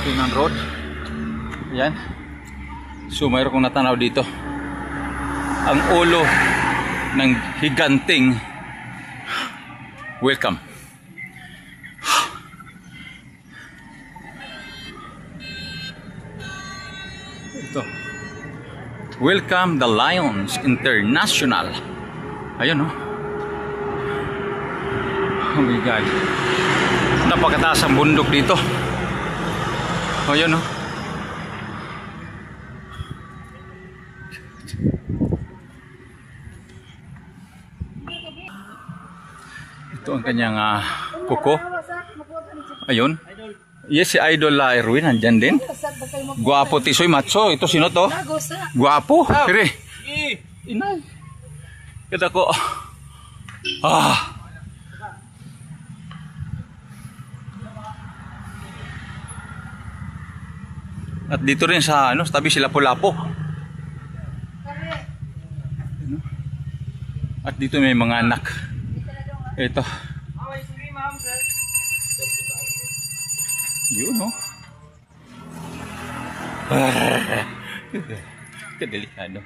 Pangasinan Road. Yan. So mayroon kong natanaw dito. Ang ulo ng higanting welcome. Ito. Welcome the Lions International. Ayun, oh. Oh my God. Napakataas ang bundok dito. Ayun, oh. Ito ang kanyang kuko. Ayun. Yes, si Idol Erwin, nandyan din. Guwapo, tisoy, macho. Ito sino to? Guwapo. Kiri. Inay. Kita ko. At dito rin sa tabi sila Lapu-Lapu. At dito may mga anak. Ito. Yun, no? Kadelikado.